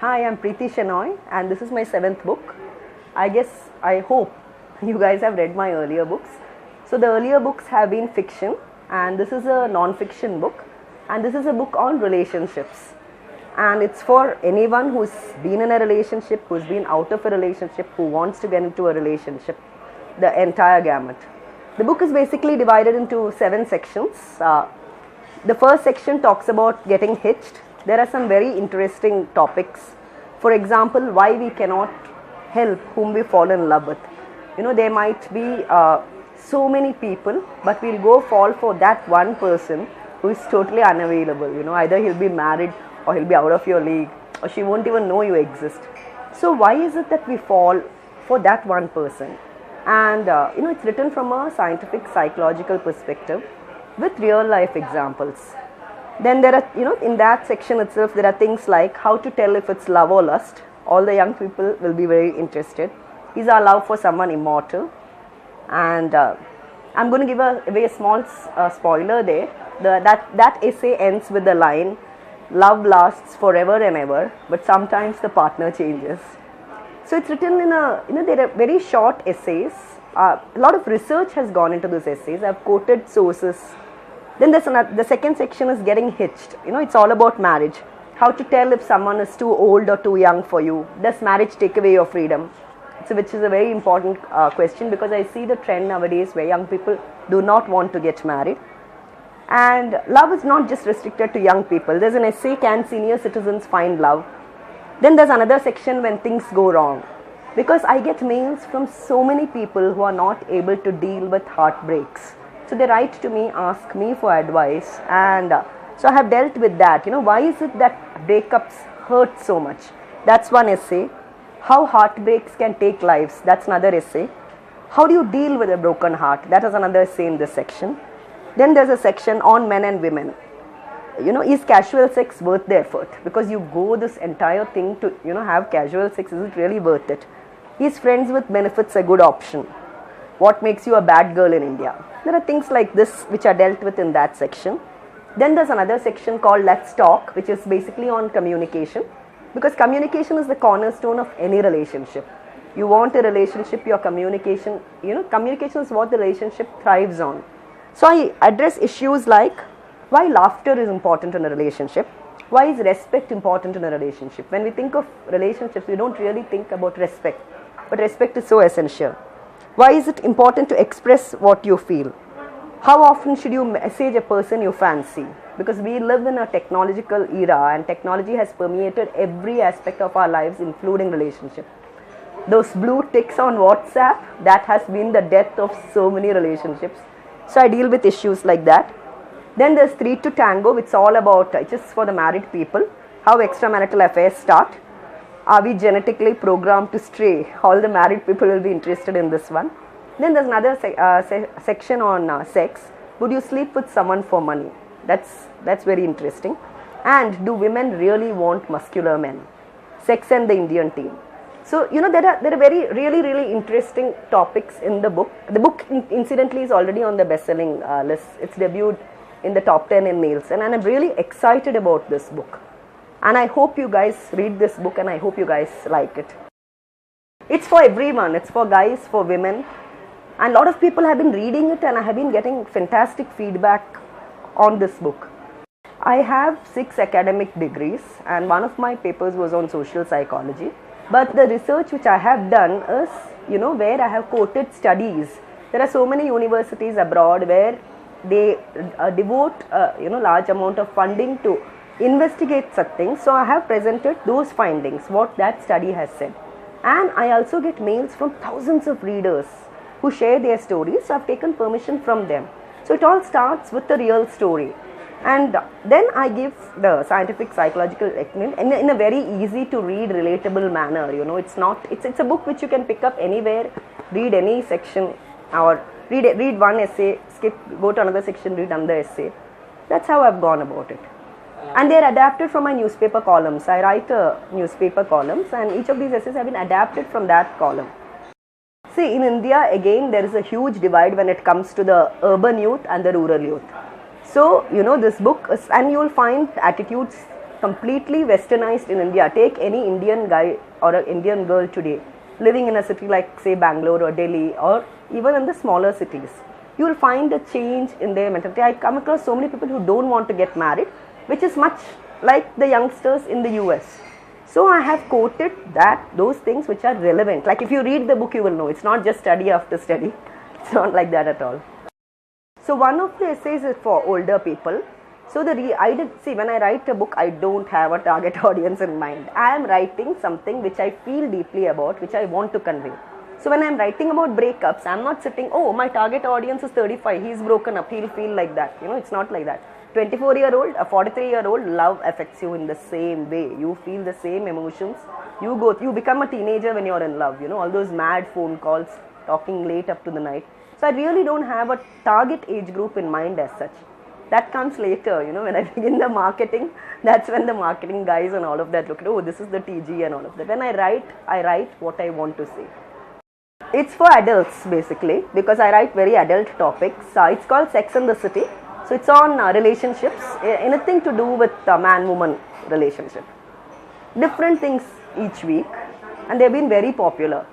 Hi, I'm Preeti Shenoy and this is my 7th book. I hope you guys have read my earlier books. So the earlier books have been fiction and this is a non-fiction book, and this is a book on relationships. And it's for anyone who's been in a relationship, who's been out of a relationship, who wants to get into a relationship, the entire gamut. The book is basically divided into 7 sections. The first section talks about getting hitched. There are some very interesting topics. For example, why we cannot help whom we fall in love with. There might be so many people, but we'll go fall for that one person who is totally unavailable. Either he'll be married or he'll be out of your league, or she won't even know you exist. So why is it that we fall for that one person? And it's written from a scientific psychological perspective with real life examples. Then there are, in that section itself, there are things like how to tell if it's love or lust. All the young people will be very interested. Is our love for someone immortal? And I'm going to give away a small spoiler there. That essay ends with the line, love lasts forever and ever, but sometimes the partner changes. So it's written in there are very short essays. A lot of research has gone into these essays. I've quoted sources. Then the second section is getting hitched. It's all about marriage. How to tell if someone is too old or too young for you. Does marriage take away your freedom? So which is a very important question, because I see the trend nowadays where young people do not want to get married. And love is not just restricted to young people. There's an essay, can senior citizens find love? Then there's another section, when things go wrong. Because I get mails from so many people who are not able to deal with heartbreaks. So they write to me, ask me for advice, and so I have dealt with that. Why is it that breakups hurt so much? That's one essay. How heartbreaks can take lives. That's another essay. How do you deal with a broken heart? That is another essay in this section. Then there's a section on men and women. Is casual sex worth the effort? Because you go this entire thing to have casual sex, is it really worth it? Is friends with benefits a good option? What makes you a bad girl in India? There are things like this which are dealt with in that section. Then there's another section called Let's Talk, which is basically on communication, because communication is the cornerstone of any relationship. You want a relationship, your communication, communication is what the relationship thrives on. So I address issues like why laughter is important in a relationship, why is respect important in a relationship. When we think of relationships, we don't really think about respect, but respect is so essential. Why is it important to express what you feel? How often should you message a person you fancy? Because we live in a technological era, and technology has permeated every aspect of our lives, including relationship. Those blue ticks on WhatsApp, that has been the death of so many relationships. So I deal with issues like that. Then there's 3 to Tango, which is all about, just for the married people, how extramarital affairs start. Are we genetically programmed to stray? All the married people will be interested in this one. Then there's another section on sex. Would you sleep with someone for money? That's very interesting. And do women really want muscular men? Sex and the Indian team. So there are very really interesting topics in the book. The book incidentally is already on the best-selling list. It's debuted in the top 10 in Nielsen, and I'm really excited about this book. And I hope you guys read this book, and I hope you guys like it. It's for everyone. It's for guys, for women. And a lot of people have been reading it, and I have been getting fantastic feedback on this book. I have 6 academic degrees, and one of my papers was on social psychology. But the research which I have done is, where I have quoted studies. There are so many universities abroad where they devote, large amount of funding to investigate such things. So I have presented those findings, what that study has said. And I also get mails from thousands of readers who share their stories. So I've taken permission from them. So it all starts with the real story. And then I give the scientific psychological in a very easy to read, relatable manner. It's a book which you can pick up anywhere, read any section, or read one essay, skip, go to another section, read another essay. That's how I've gone about it. And they're adapted from my newspaper columns. I write newspaper columns, and each of these essays have been adapted from that column. See, in India, again, there is a huge divide when it comes to the urban youth and the rural youth. So, this book is, and you will find attitudes completely westernized in India. Take any Indian guy or an Indian girl today living in a city like say Bangalore or Delhi or even in the smaller cities. You will find a change in their mentality. I come across so many people who don't want to get married, which is much like the youngsters in the US. So I have quoted that those things which are relevant. Like if you read the book, you will know it's not just study after study. It's not like that at all. So one of the essays is for older people. So I did see when I write a book, I don't have a target audience in mind. I am writing something which I feel deeply about, which I want to convey. So when I am writing about breakups, I am not sitting, oh, my target audience is 35, he's broken up, he'll feel like that. It's not like that. 24-year-old, a 43-year-old, love affects you in the same way. You feel the same emotions. You become a teenager when you're in love. All those mad phone calls, talking late up to the night. So I really don't have a target age group in mind as such. That comes later, when I begin the marketing, that's when the marketing guys and all of that look at, oh, this is the TG and all of that. When I write what I want to say. It's for adults basically, because I write very adult topics. It's called Sex and the City. So it's on relationships, anything to do with man-woman relationship. Different things each week, and they've been very popular.